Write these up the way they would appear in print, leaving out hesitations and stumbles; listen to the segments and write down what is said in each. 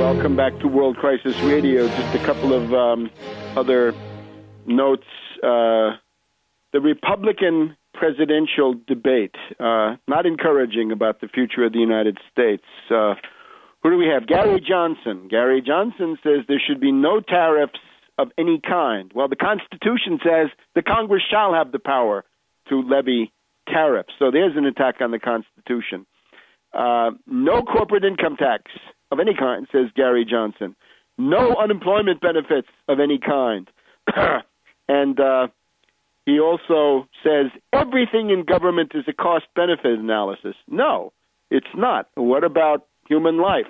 Welcome back to World Crisis Radio. Just a couple of other notes. The Republican presidential debate, not encouraging about the future of the United States. Who do we have? Gary Johnson. Gary Johnson says there should be no tariffs of any kind. Well, the Constitution says the Congress shall have the power to levy tariffs. So there's an attack on the Constitution. No corporate income tax of any kind, says Gary Johnson. No unemployment benefits of any kind. And he also says everything in government is a cost-benefit analysis. No, it's not. What about human life?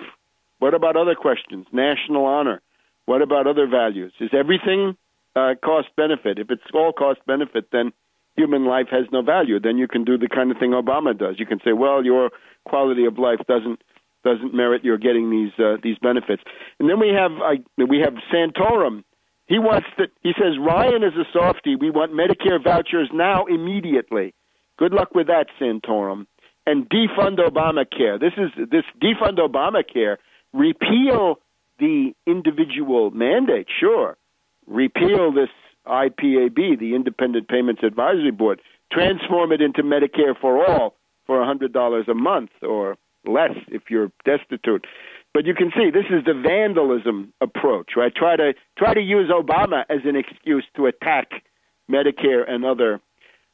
What about other questions? National honor? What about other values? Is everything cost-benefit? If it's all cost-benefit, then human life has no value. Then you can do the kind of thing Obama does. You can say, well, your quality of life doesn't merit your getting these benefits. And then we have Santorum. He says Ryan is a softie. We want Medicare vouchers now immediately. Good luck with that, Santorum. And defund Obamacare. This defund Obamacare. Repeal the individual mandate, sure. Repeal this IPAB, the Independent Payments Advisory Board. Transform it into Medicare for all for $100 a month or less if you're destitute. But you can see this is the vandalism approach, right? Try to use Obama as an excuse to attack Medicare and other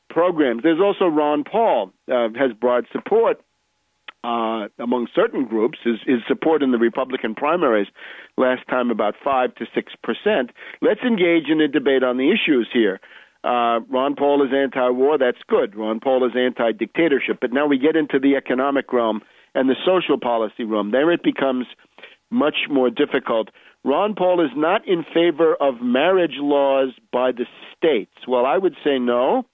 programs. There's also Ron Paul has broad support among certain groups. His support in the Republican primaries last time about 5 to 6%. Let's engage in a debate on the issues here. Ron Paul is anti-war. That's good. Ron Paul is anti-dictatorship. But now we get into the economic realm and the social policy realm. There it becomes much more difficult. Ron Paul is not in favor of marriage laws by the states. Well, I would say no.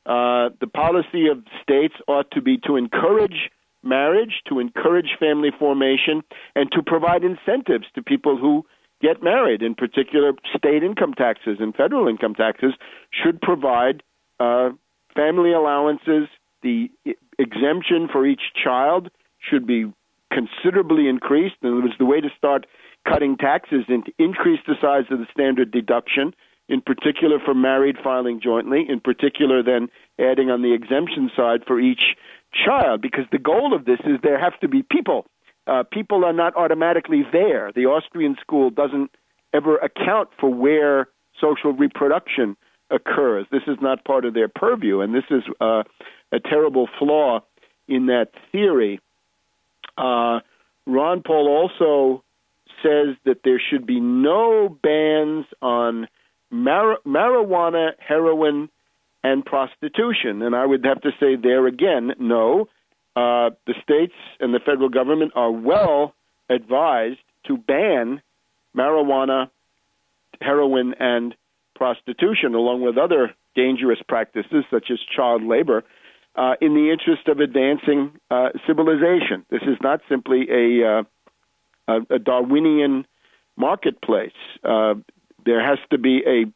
The policy of states ought to be to encourage marriage, to encourage family formation, and to provide incentives to people who get married. In particular, state income taxes and federal income taxes should provide family allowances. The exemption for each child should be considerably increased, and it was the way to start cutting taxes and to increase the size of the standard deduction, in particular for married filing jointly, in particular then adding on the exemption side for each child, because the goal of this is there have to be people. People are not automatically there. The Austrian school doesn't ever account for where social reproduction occurs. This is not part of their purview, and this is a terrible flaw in that theory. Ron Paul also says that there should be no bans on marijuana, heroin, and prostitution. And I would have to say there again, no. The states and the federal government are well advised to ban marijuana, heroin, and prostitution, along with other dangerous practices such as child labor, in the interest of advancing civilization. This is not simply a Darwinian marketplace. There has to be a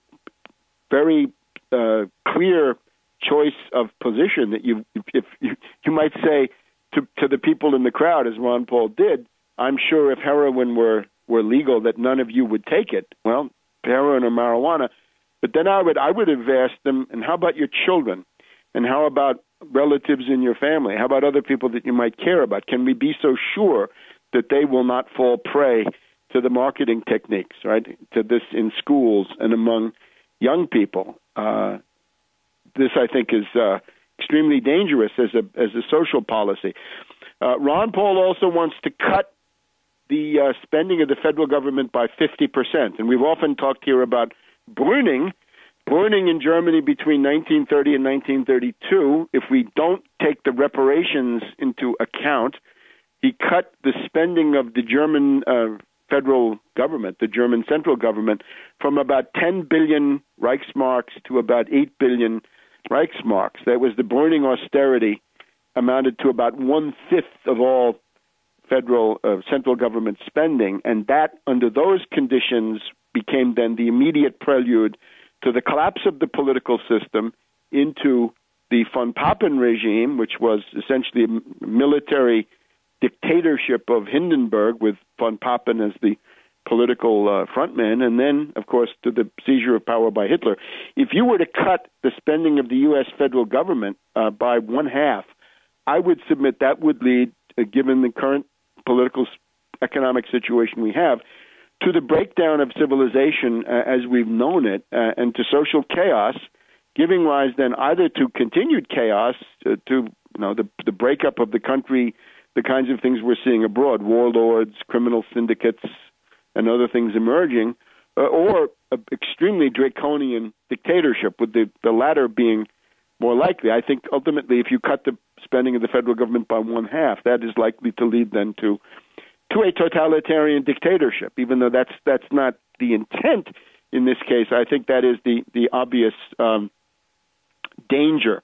very clear choice of position that you might say to the people in the crowd, as Ron Paul did. I'm sure if heroin were legal, that none of you would take it. Well, heroin or marijuana. But then I would have asked them, and how about your children? And how about relatives in your family? How about other people that you might care about? Can we be so sure that they will not fall prey to the marketing techniques, right, to this in schools and among young people? This, I think, is extremely dangerous as a social policy. Ron Paul also wants to cut the spending of the federal government by 50%. And we've often talked here about burning in Germany between 1930 and 1932. If we don't take the reparations into account, he cut the spending of the German federal government, the German central government, from about 10 billion Reichsmarks to about 8 billion Reichsmarks. That was the burning austerity, amounted to about 1/5 of all federal central government spending, and that, under those conditions, became then the immediate prelude to the collapse of the political system into the von Papen regime, which was essentially a military dictatorship of Hindenburg with von Papen as the political frontman, and then, of course, to the seizure of power by Hitler. If you were to cut the spending of the U.S. federal government by one half, I would submit that would lead, given the current political economic situation we have, to the breakdown of civilization as we've known it, and to social chaos, giving rise then either to continued chaos, to the breakup of the country, the kinds of things we're seeing abroad, warlords, criminal syndicates, and other things emerging, or extremely draconian dictatorship, with the latter being more likely. I think ultimately, if you cut the spending of the federal government by one half, that is likely to lead then to a totalitarian dictatorship. Even though that's not the intent in this case, I think that is the obvious danger.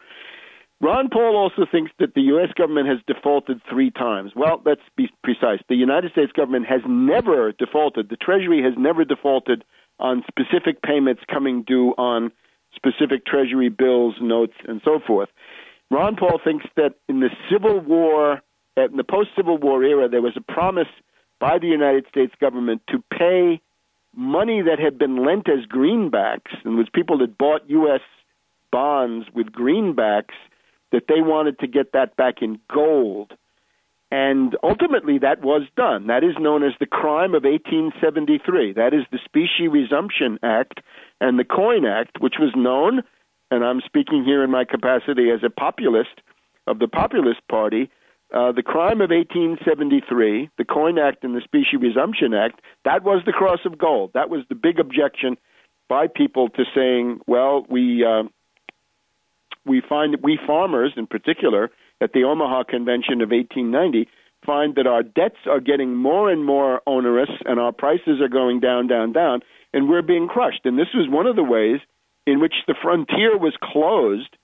Ron Paul also thinks that the U.S. government has defaulted 3 times. Well, let's be precise. The United States government has never defaulted. The Treasury has never defaulted on specific payments coming due on specific Treasury bills, notes, and so forth. Ron Paul thinks that in the Civil War, in the post-Civil War era, there was a promise by the United States government to pay money that had been lent as greenbacks, and was people that bought U.S. bonds with greenbacks, that they wanted to get that back in gold. And ultimately that was done. That is known as the crime of 1873. That is the Specie Resumption Act and the Coin Act, which was known, and I'm speaking here in my capacity as a populist of the Populist Party, the crime of 1873, the Coin Act and the Specie Resumption Act, that was the cross of gold. That was the big objection by people to saying, well, we find that we farmers, in particular, at the Omaha Convention of 1890, find that our debts are getting more and more onerous, and our prices are going down, down, down, and we're being crushed. And this was one of the ways in which the frontier was closed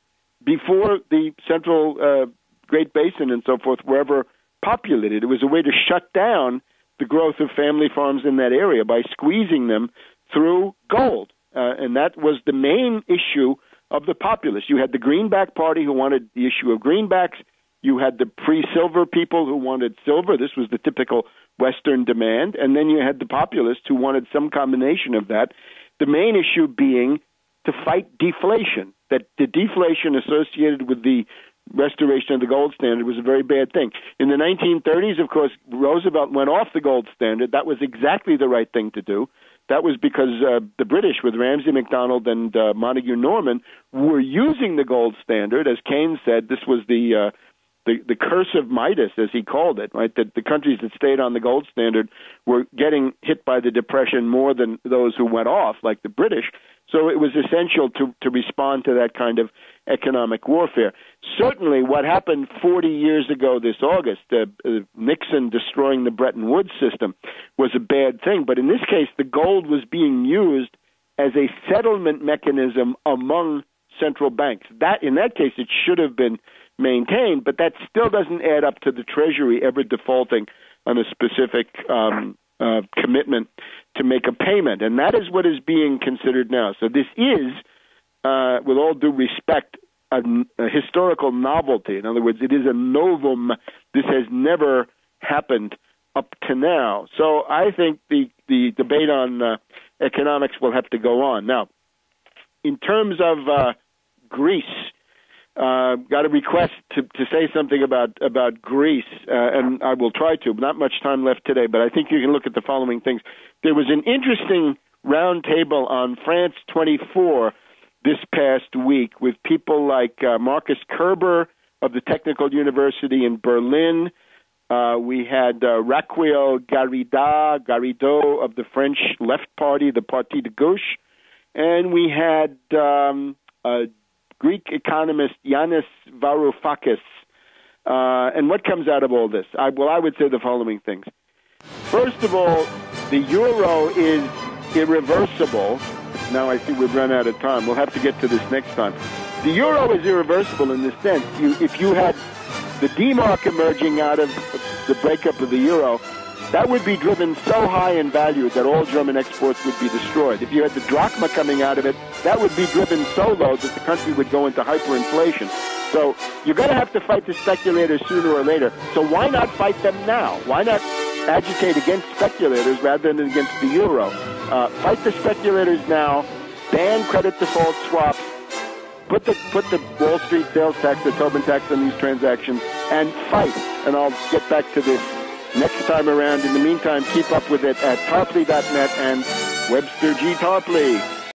before the central Great Basin and so forth were ever populated. It was a way to shut down the growth of family farms in that area by squeezing them through gold. And that was the main issue of the populists. You had the Greenback Party who wanted the issue of greenbacks. You had the pre-silver people who wanted silver. This was the typical Western demand. And then you had the populists who wanted some combination of that. The main issue being to fight deflation, that the deflation associated with the restoration of the gold standard was a very bad thing. In the 1930s, of course, Roosevelt went off the gold standard. That was exactly the right thing to do. That was because the British, with Ramsay MacDonald and Montague Norman, were using the gold standard. As Keynes said, this was the curse of Midas, as he called it, right? That the countries that stayed on the gold standard were getting hit by the Depression more than those who went off, like the British. So it was essential to respond to that kind of economic warfare. Certainly what happened 40 years ago this August, Nixon destroying the Bretton Woods system, was a bad thing. But in this case, the gold was being used as a settlement mechanism among central banks. That, in that case, it should have been maintained, but that still doesn't add up to the Treasury ever defaulting on a specific commitment to make a payment. And that is what is being considered now. So this is, with all due respect, a historical novelty. In other words, it is a novum. This has never happened up to now. So I think the debate on economics will have to go on. Now, in terms of Greece, got a request to say something about Greece, and I will try to. Not much time left today, but I think you can look at the following things. There was an interesting roundtable on France 24 this past week with people like Marcus Kerber of the Technical University in Berlin. We had Raquel Garrido of the French Left Party, the Parti de Gauche, and we had Greek economist Yanis Varoufakis. And what comes out of all this? I would say the following things. First of all, the euro is irreversible. Now I see we've run out of time. We'll have to get to this next time. The euro is irreversible in the sense, if you had the D-mark emerging out of the breakup of the euro, that would be driven so high in value that all German exports would be destroyed. If you had the drachma coming out of it, that would be driven so low that the country would go into hyperinflation. So you're going to have to fight the speculators sooner or later. So why not fight them now? Why not agitate against speculators rather than against the euro? Fight the speculators now. Ban credit default swaps. Put the Wall Street sales tax, the Tobin tax on these transactions, and fight. And I'll get back to this next time around. In the meantime, keep up with it at Tarpley.net and Webster G. Tarpley.